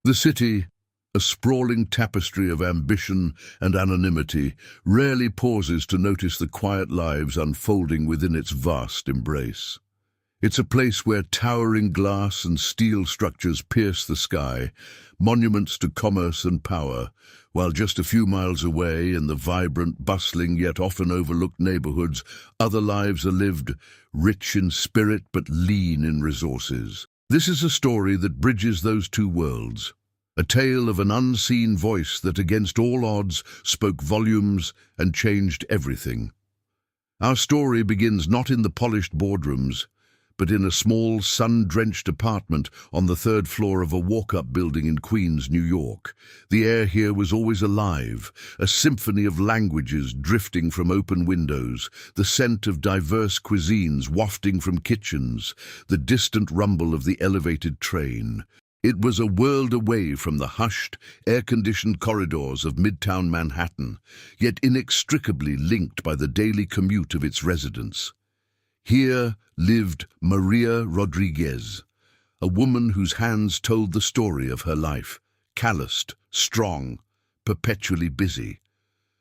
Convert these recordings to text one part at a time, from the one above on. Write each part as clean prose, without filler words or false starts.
The city, a sprawling tapestry of ambition and anonymity, rarely pauses to notice the quiet lives unfolding within its vast embrace. It's a place where towering glass and steel structures pierce the sky, monuments to commerce and power, while just a few miles away, in the vibrant, bustling yet often overlooked neighborhoods, other lives are lived, rich in spirit but lean in resources. This is a story that bridges those two worlds, a tale of an unseen voice that against all odds spoke volumes and changed everything. Our story begins not in the polished boardrooms, but in a small, sun-drenched apartment on the third floor of a walk-up building in Queens, New York. The air here was always alive, a symphony of languages drifting from open windows, the scent of diverse cuisines wafting from kitchens, the distant rumble of the elevated train. It was a world away from the hushed, air-conditioned corridors of Midtown Manhattan, yet inextricably linked by the daily commute of its residents. Here lived Maria Rodriguez, a woman whose hands told the story of her life, calloused, strong, perpetually busy.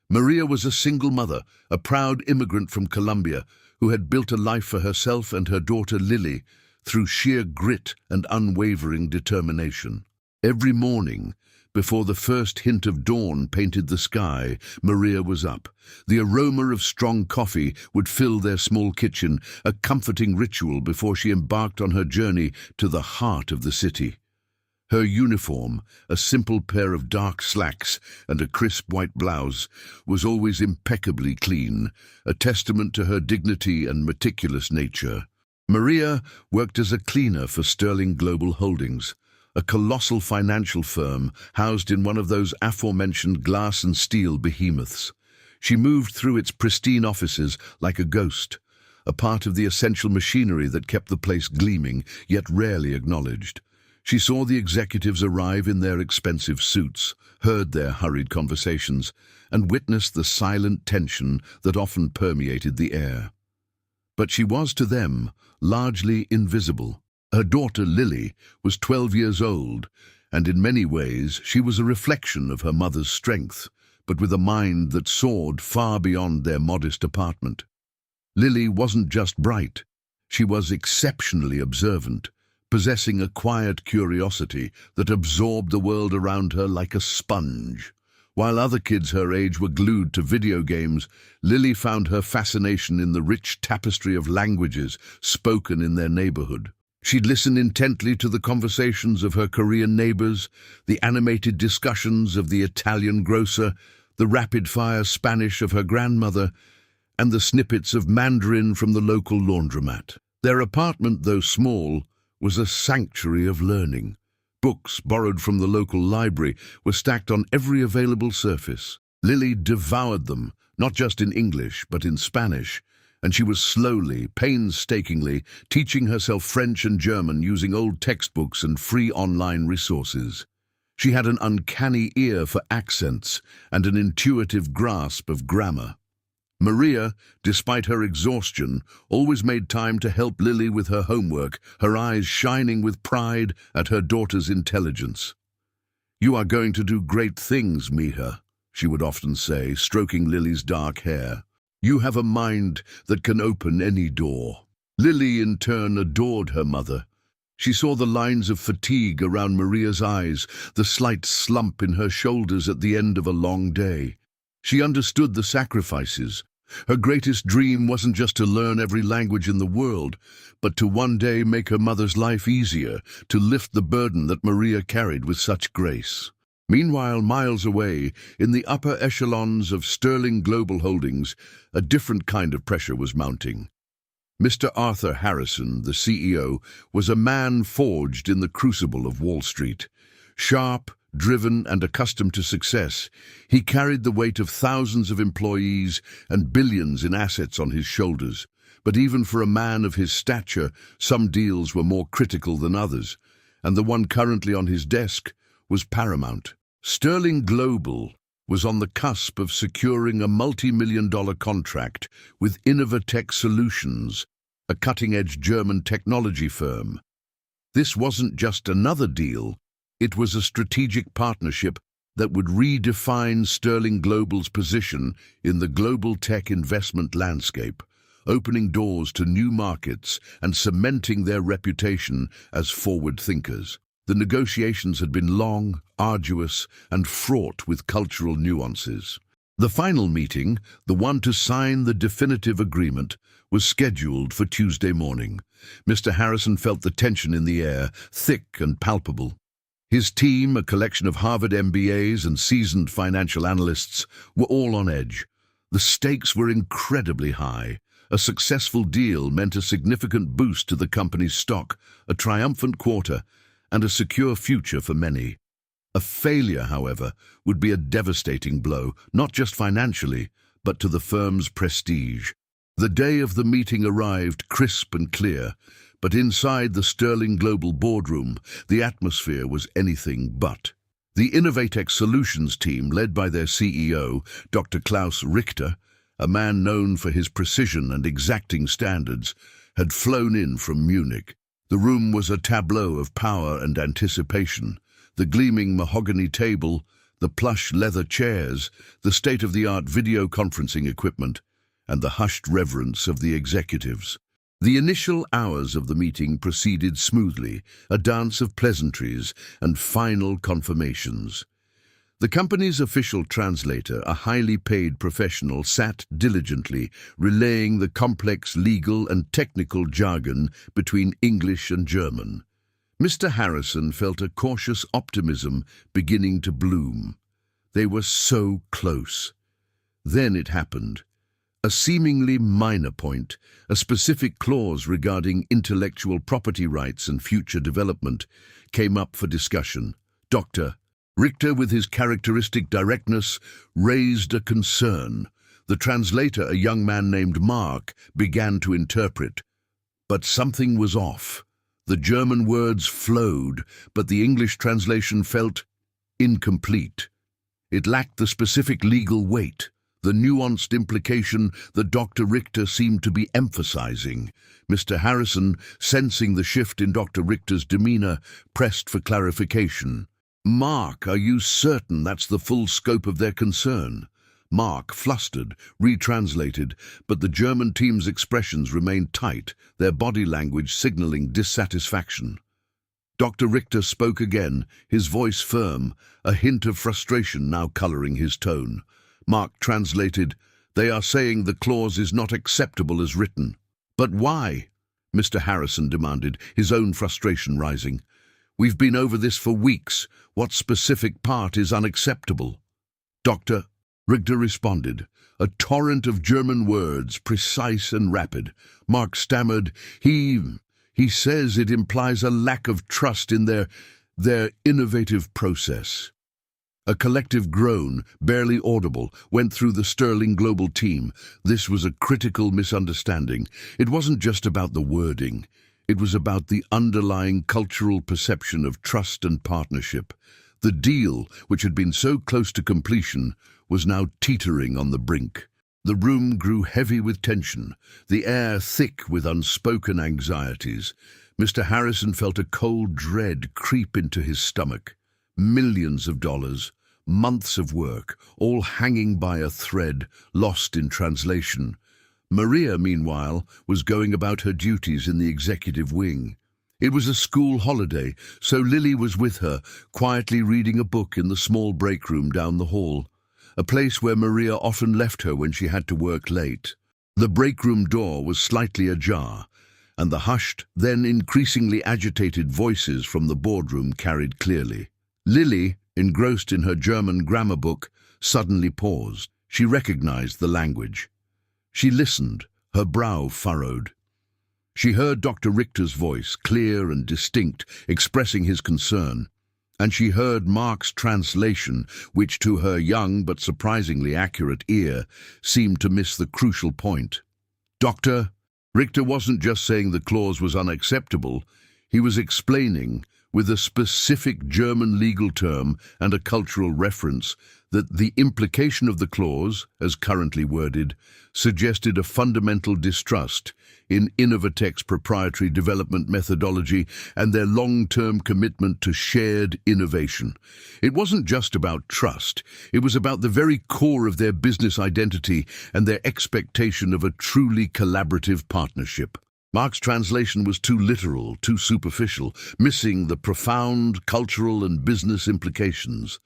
Maria was a single mother, a proud immigrant from Colombia, who had built a life for herself and her daughter Lily through sheer grit and unwavering determination. Every morning, before the first hint of dawn painted the sky, Maria was up. The aroma of strong coffee would fill their small kitchen, a comforting ritual before she embarked on her journey to the heart of the city. Her uniform, a simple pair of dark slacks and a crisp white blouse, was always impeccably clean, a testament to her dignity and meticulous nature. Maria worked as a cleaner for Sterling Global Holdings, a colossal financial firm housed in one of those aforementioned glass and steel behemoths. She moved through its pristine offices like a ghost, a part of the essential machinery that kept the place gleaming, yet rarely acknowledged. She saw the executives arrive in their expensive suits, heard their hurried conversations, and witnessed the silent tension that often permeated the air. But she was, to them, largely invisible. Her daughter Lily was 12 years old, and in many ways she was a reflection of her mother's strength, but with a mind that soared far beyond their modest apartment. Lily wasn't just bright, she was exceptionally observant, possessing a quiet curiosity that absorbed the world around her like a sponge. While other kids her age were glued to video games, Lily found her fascination in the rich tapestry of languages spoken in their neighborhood. She'd listen intently to the conversations of her Korean neighbors, the animated discussions of the Italian grocer, the rapid-fire Spanish of her grandmother, and the snippets of Mandarin from the local laundromat. Their apartment, though small, was a sanctuary of learning. Books, borrowed from the local library, were stacked on every available surface. Lily devoured them, not just in English, but in Spanish, and she was slowly, painstakingly, teaching herself French and German using old textbooks and free online resources. She had an uncanny ear for accents and an intuitive grasp of grammar. Maria, despite her exhaustion, always made time to help Lily with her homework, her eyes shining with pride at her daughter's intelligence. "You are going to do great things, Mija," she would often say, stroking Lily's dark hair. "You have a mind that can open any door." Lily, in turn, adored her mother. She saw the lines of fatigue around Maria's eyes, the slight slump in her shoulders at the end of a long day. She understood the sacrifices. Her greatest dream wasn't just to learn every language in the world, but to one day make her mother's life easier, to lift the burden that Maria carried with such grace. Meanwhile, miles away, in the upper echelons of Sterling Global Holdings, a different kind of pressure was mounting. Mr. Arthur Harrison, the CEO, was a man forged in the crucible of Wall Street. Sharp, driven, and accustomed to success, he carried the weight of thousands of employees and billions in assets on his shoulders. But even for a man of his stature, some deals were more critical than others, and the one currently on his desk was paramount. Sterling Global was on the cusp of securing a multi-million-dollar contract with Innovatech Solutions, a cutting-edge German technology firm. This wasn't just another deal, It was a strategic partnership that would redefine Sterling Global's position in the global tech investment landscape, opening doors to new markets and cementing their reputation as forward thinkers. The negotiations had been long, arduous, and fraught with cultural nuances. The final meeting, the one to sign the definitive agreement, was scheduled for Tuesday morning. Mr. Harrison felt the tension in the air, thick and palpable. His team, a collection of Harvard MBAs and seasoned financial analysts, were all on edge. The stakes were incredibly high. A successful deal meant a significant boost to the company's stock, a triumphant quarter, and a secure future for many. A failure, however, would be a devastating blow, not just financially, but to the firm's prestige. The day of the meeting arrived crisp and clear, but inside the Sterling Global boardroom, the atmosphere was anything but. The Innovatex Solutions team, led by their CEO, Dr. Klaus Richter, a man known for his precision and exacting standards, had flown in from Munich. The room was a tableau of power and anticipation. The gleaming mahogany table, the plush leather chairs, the state-of-the-art video conferencing equipment, and the hushed reverence of the executives. The initial hours of the meeting proceeded smoothly, a dance of pleasantries and final confirmations. The company's official translator, a highly paid professional, sat diligently, relaying the complex legal and technical jargon between English and German. Mr. Harrison felt a cautious optimism beginning to bloom. They were so close. Then it happened. A seemingly minor point, a specific clause regarding intellectual property rights and future development, came up for discussion. Dr. Richter, with his characteristic directness, raised a concern. The translator, a young man named Mark, began to interpret. But something was off. The German words flowed, but the English translation felt incomplete. It lacked the specific legal weight, the nuanced implication that Dr. Richter seemed to be emphasizing. Mr. Harrison, sensing the shift in Dr. Richter's demeanor, pressed for clarification. "Mark, are you certain that's the full scope of their concern?" Mark, flustered, retranslated, but the German team's expressions remained tight, their body language signaling dissatisfaction. Dr. Richter spoke again, his voice firm, a hint of frustration now coloring his tone. Mark translated, "They are saying the clause is not acceptable as written." "But why?" Mr. Harrison demanded, his own frustration rising. "We've been over this for weeks. What specific part is unacceptable?" Dr. Richter responded, a torrent of German words, precise and rapid. Mark stammered, He says it implies a lack of trust in their innovative process." A collective groan, barely audible, went through the Sterling Global team. This was a critical misunderstanding. It wasn't just about the wording. It was about the underlying cultural perception of trust and partnership. The deal, which had been so close to completion, was now teetering on the brink. The room grew heavy with tension, the air thick with unspoken anxieties. Mr. Harrison felt a cold dread creep into his stomach. Millions of dollars, months of work, all hanging by a thread, lost in translation. Maria, meanwhile, was going about her duties in the executive wing. It was a school holiday, so Lily was with her, quietly reading a book in the small break room down the hall, a place where Maria often left her when she had to work late. The break room door was slightly ajar, and the hushed, then increasingly agitated voices from the boardroom carried clearly. Lily, engrossed in her German grammar book, suddenly paused. She recognized the language. She listened, her brow furrowed. She heard Dr. Richter's voice, clear and distinct, expressing his concern, and she heard Mark's translation, which to her young but surprisingly accurate ear seemed to miss the crucial point. Dr. Richter wasn't just saying the clause was unacceptable, he was explaining with a specific German legal term and a cultural reference that the implication of the clause, as currently worded, suggested a fundamental distrust in Innovatech's proprietary development methodology and their long-term commitment to shared innovation. It wasn't just about trust, it was about the very core of their business identity and their expectation of a truly collaborative partnership. Mark's translation was too literal, too superficial, missing the profound cultural and business implications.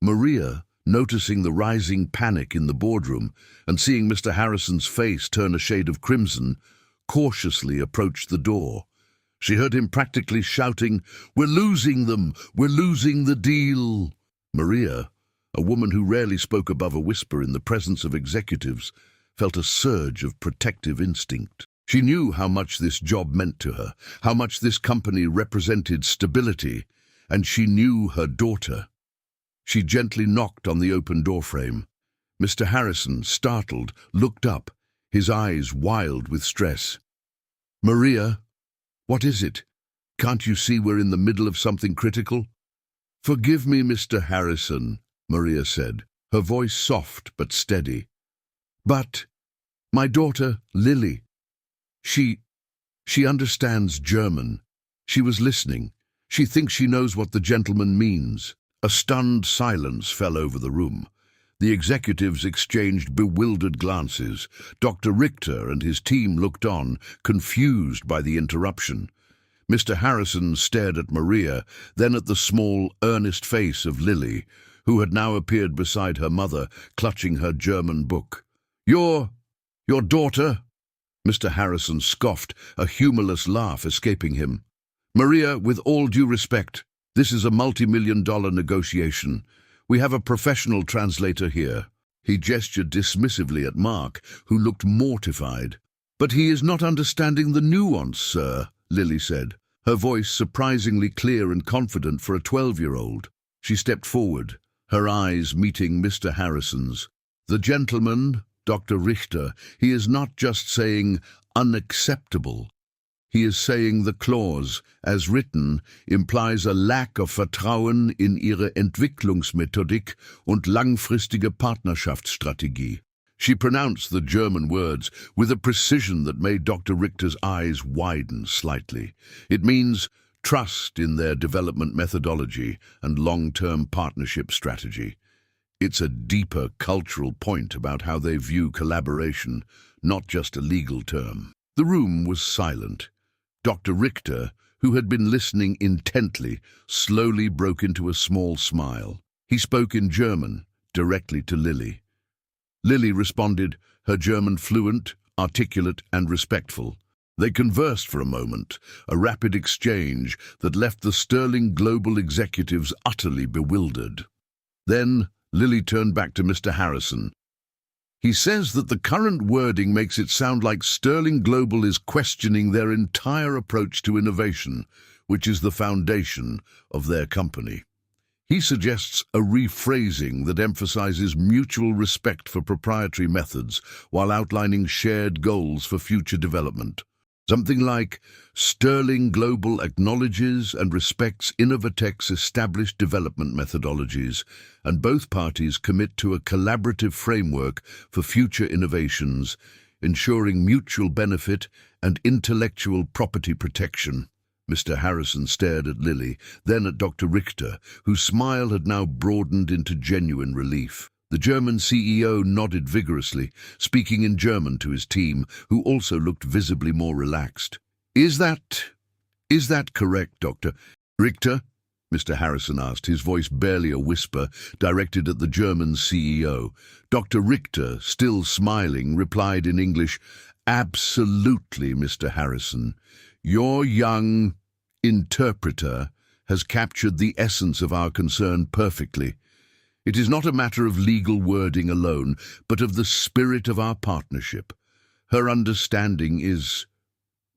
Maria, noticing the rising panic in the boardroom and seeing Mr. Harrison's face turn a shade of crimson, cautiously approached the door. She heard him practically shouting, "We're losing them! We're losing the deal!" Maria, a woman who rarely spoke above a whisper in the presence of executives, felt a surge of protective instinct. She knew how much this job meant to her, how much this company represented stability, and she knew her daughter. She gently knocked on the open doorframe. Mr. Harrison, startled, looked up, his eyes wild with stress. "Maria, what is it? Can't you see we're in the middle of something critical?" "Forgive me, Mr. Harrison," Maria said, her voice soft but steady. "But my daughter, Lily, she understands German. She was listening. She thinks she knows what the gentleman means." A stunned silence fell over the room. The executives exchanged bewildered glances. Dr. Richter and his team looked on, confused by the interruption. Mr. Harrison stared at Maria, then at the small, earnest face of Lily, who had now appeared beside her mother, clutching her German book. Your daughter?" Mr. Harrison scoffed, a humorless laugh escaping him. "Maria, with all due respect, this is a multi-million-dollar negotiation. We have a professional translator here." He gestured dismissively at Mark, who looked mortified. "But he is not understanding the nuance, sir," Lily said, her voice surprisingly clear and confident for a 12-year-old. She stepped forward, her eyes meeting Mr. Harrison's. "The gentleman, Dr. Richter, he is not just saying unacceptable. He is saying the clause, as written, implies a lack of Vertrauen in ihre Entwicklungsmethodik und langfristige Partnerschaftsstrategie." She pronounced the German words with a precision that made Dr. Richter's eyes widen slightly. It means trust in their development methodology and long-term partnership strategy. It's a deeper cultural point about how they view collaboration, not just a legal term. The room was silent. Dr. Richter, who had been listening intently, slowly broke into a small smile. He spoke in German, directly to Lily. Lily responded, her German fluent, articulate and respectful. They conversed for a moment, a rapid exchange that left the sterling global executives utterly bewildered. Then Lily turned back to Mr. Harrison. "He says that the current wording makes it sound like Sterling Global is questioning their entire approach to innovation, which is the foundation of their company. He suggests a rephrasing that emphasizes mutual respect for proprietary methods while outlining shared goals for future development. Something like, Sterling Global acknowledges and respects Innovatech's established development methodologies, and both parties commit to a collaborative framework for future innovations, ensuring mutual benefit and intellectual property protection." Mr. Harrison stared at Lily, then at Dr. Richter, whose smile had now broadened into genuine relief. The German CEO nodded vigorously, speaking in German to his team, who also looked visibly more relaxed. Is that correct, Dr. Richter?" Mr. Harrison asked, his voice barely a whisper, directed at the German CEO. Dr. Richter, still smiling, replied in English, "Absolutely, Mr. Harrison. Your young interpreter has captured the essence of our concern perfectly. It is not a matter of legal wording alone, but of the spirit of our partnership. Her understanding is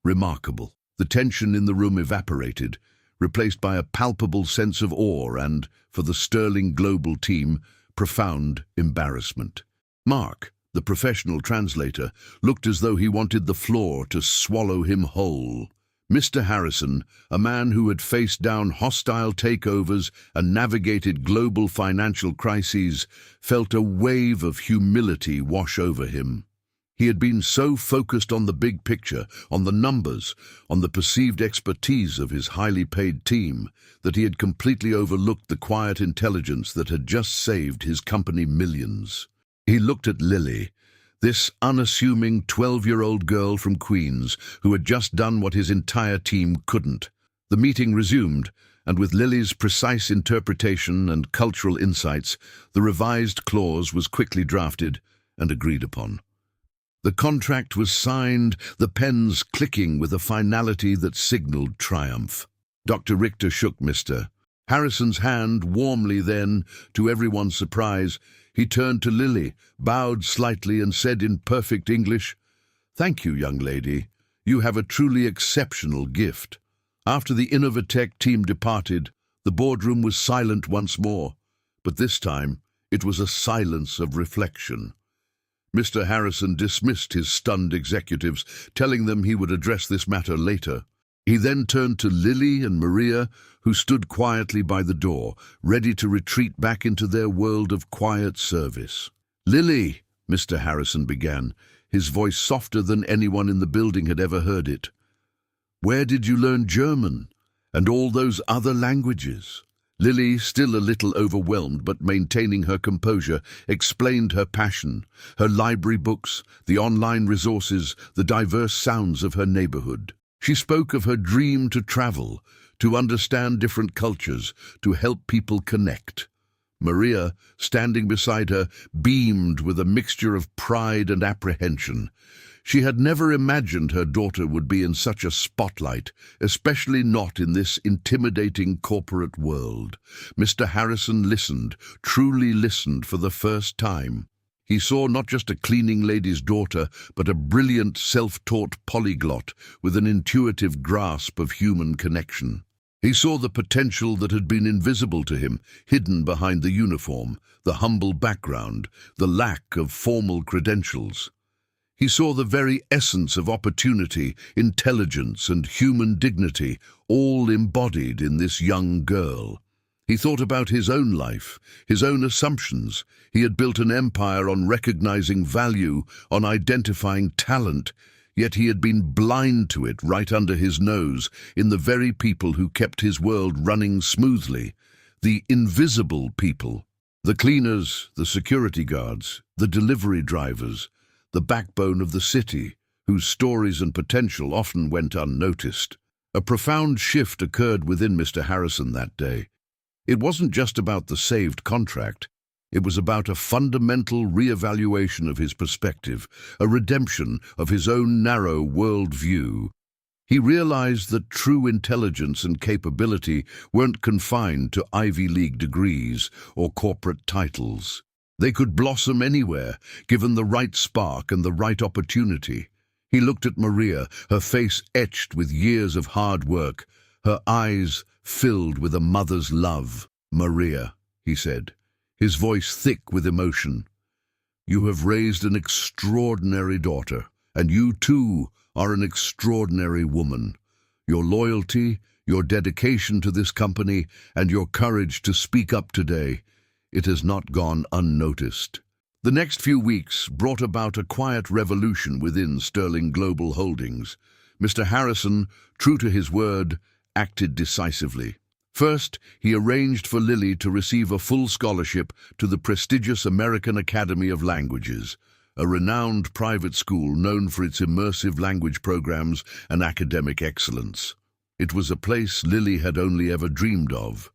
remarkable." The tension in the room evaporated, replaced by a palpable sense of awe and, for the Sterling Global team, profound embarrassment. Mark, the professional translator, looked as though he wanted the floor to swallow him whole. Mr. Harrison, a man who had faced down hostile takeovers and navigated global financial crises, felt a wave of humility wash over him. He had been so focused on the big picture, on the numbers, on the perceived expertise of his highly paid team, that he had completely overlooked the quiet intelligence that had just saved his company millions. He looked at Lily, this unassuming 12-year-old girl from Queens who had just done what his entire team couldn't. The meeting resumed, and with Lily's precise interpretation and cultural insights, the revised clause was quickly drafted and agreed upon. The contract was signed, the pens clicking with a finality that signaled triumph. Dr. Richter shook Mr. Harrison's hand warmly, then, to everyone's surprise, he turned to Lily, bowed slightly and said in perfect English, "Thank you, young lady. You have a truly exceptional gift." After the Innovatech team departed, the boardroom was silent once more, but this time it was a silence of reflection. Mr. Harrison dismissed his stunned executives, telling them he would address this matter later. He then turned to Lily and Maria, who stood quietly by the door, ready to retreat back into their world of quiet service. "Lily," Mr. Harrison began, his voice softer than anyone in the building had ever heard it. "Where did you learn German and all those other languages?" Lily, still a little overwhelmed but maintaining her composure, explained her passion, her library books, the online resources, the diverse sounds of her neighborhood. She spoke of her dream to travel, to understand different cultures, to help people connect. Maria, standing beside her, beamed with a mixture of pride and apprehension. She had never imagined her daughter would be in such a spotlight, especially not in this intimidating corporate world. Mr. Harrison listened, truly listened for the first time. He saw not just a cleaning lady's daughter, but a brilliant, self-taught polyglot with an intuitive grasp of human connection. He saw the potential that had been invisible to him, hidden behind the uniform, the humble background, the lack of formal credentials. He saw the very essence of opportunity, intelligence, and human dignity, all embodied in this young girl. He thought about his own life, his own assumptions. He had built an empire on recognizing value, on identifying talent, yet he had been blind to it right under his nose, in the very people who kept his world running smoothly. The invisible people. The cleaners, the security guards, the delivery drivers, the backbone of the city, whose stories and potential often went unnoticed. A profound shift occurred within Mr. Harrison that day. It wasn't just about the saved contract. It was about a fundamental re-evaluation of his perspective, a redemption of his own narrow world-view. He realized that true intelligence and capability weren't confined to Ivy League degrees or corporate titles. They could blossom anywhere, given the right spark and the right opportunity. He looked at Maria, her face etched with years of hard work, her eyes filled with a mother's love. "Maria," he said, his voice thick with emotion, "you have raised an extraordinary daughter, and you too are an extraordinary woman. Your loyalty, your dedication to this company, and your courage to speak up today, it has not gone unnoticed." The next few weeks brought about a quiet revolution within Sterling Global Holdings. Mr. Harrison, true to his word, acted decisively. First, he arranged for Lily to receive a full scholarship to the prestigious American Academy of Languages, a renowned private school known for its immersive language programs and academic excellence. It was a place Lily had only ever dreamed of,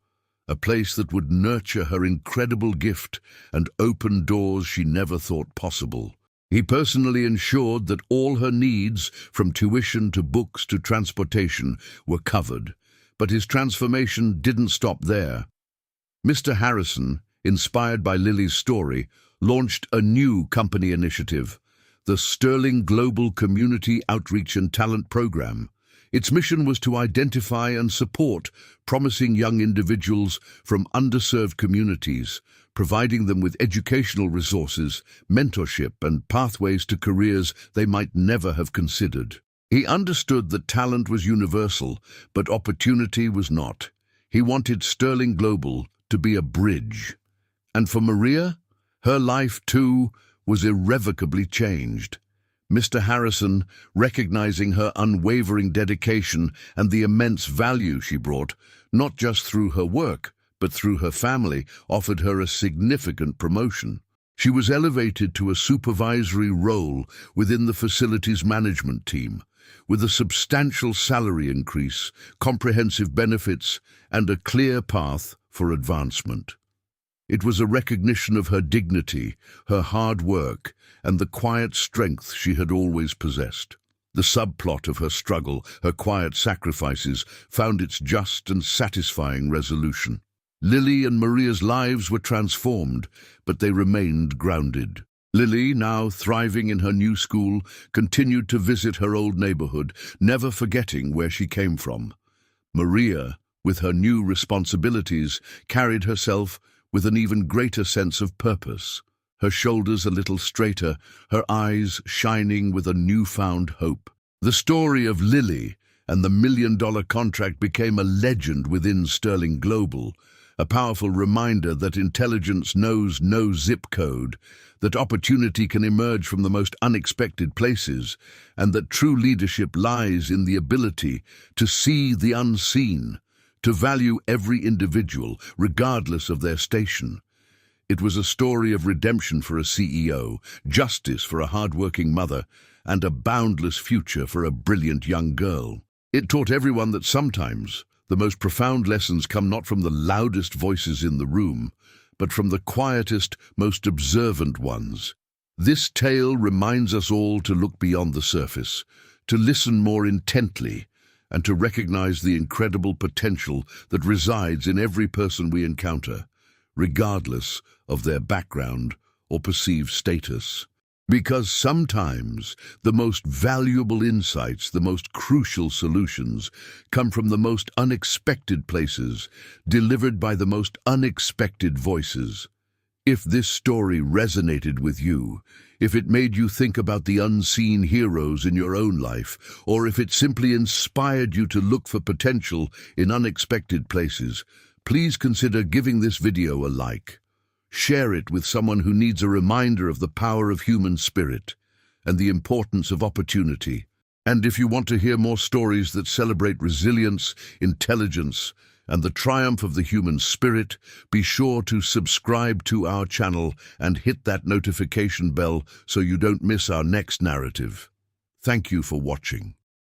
a place that would nurture her incredible gift and open doors she never thought possible. He personally ensured that all her needs, from tuition to books to transportation, were covered. But his transformation didn't stop there. Mr. Harrison, inspired by Lily's story, launched a new company initiative, the Sterling Global Community Outreach and Talent Program. Its mission was to identify and support promising young individuals from underserved communities, providing them with educational resources, mentorship, and pathways to careers they might never have considered. He understood that talent was universal, but opportunity was not. He wanted Sterling Global to be a bridge. And for Maria, her life too was irrevocably changed. Mr. Harrison, recognizing her unwavering dedication and the immense value she brought, not just through her work, but through her family, offered her a significant promotion. She was elevated to a supervisory role within the facilities management team, with a substantial salary increase, comprehensive benefits, and a clear path for advancement. It was a recognition of her dignity, her hard work, and the quiet strength she had always possessed. The subplot of her struggle, her quiet sacrifices, found its just and satisfying resolution. Lily and Maria's lives were transformed, but they remained grounded. Lily, now thriving in her new school, continued to visit her old neighborhood, never forgetting where she came from. Maria, with her new responsibilities, carried herself with an even greater sense of purpose, her shoulders a little straighter, her eyes shining with a newfound hope. The story of Lily and the $1 million contract became a legend within Sterling Global, a powerful reminder that intelligence knows no zip code, that opportunity can emerge from the most unexpected places, and that true leadership lies in the ability to see the unseen, to value every individual, regardless of their station. It was a story of redemption for a CEO, justice for a hard-working mother, and a boundless future for a brilliant young girl. It taught everyone that sometimes the most profound lessons come not from the loudest voices in the room, but from the quietest, most observant ones. This tale reminds us all to look beyond the surface, to listen more intently, and to recognize the incredible potential that resides in every person we encounter, regardless of their background or perceived status. Because sometimes the most valuable insights, the most crucial solutions, come from the most unexpected places, delivered by the most unexpected voices. If this story resonated with you, if it made you think about the unseen heroes in your own life, or if it simply inspired you to look for potential in unexpected places, please consider giving this video a like. Share it with someone who needs a reminder of the power of human spirit and the importance of opportunity. And if you want to hear more stories that celebrate resilience, intelligence, and the triumph of the human spirit, be sure to subscribe to our channel and hit that notification bell so you don't miss our next narrative. Thank you for watching.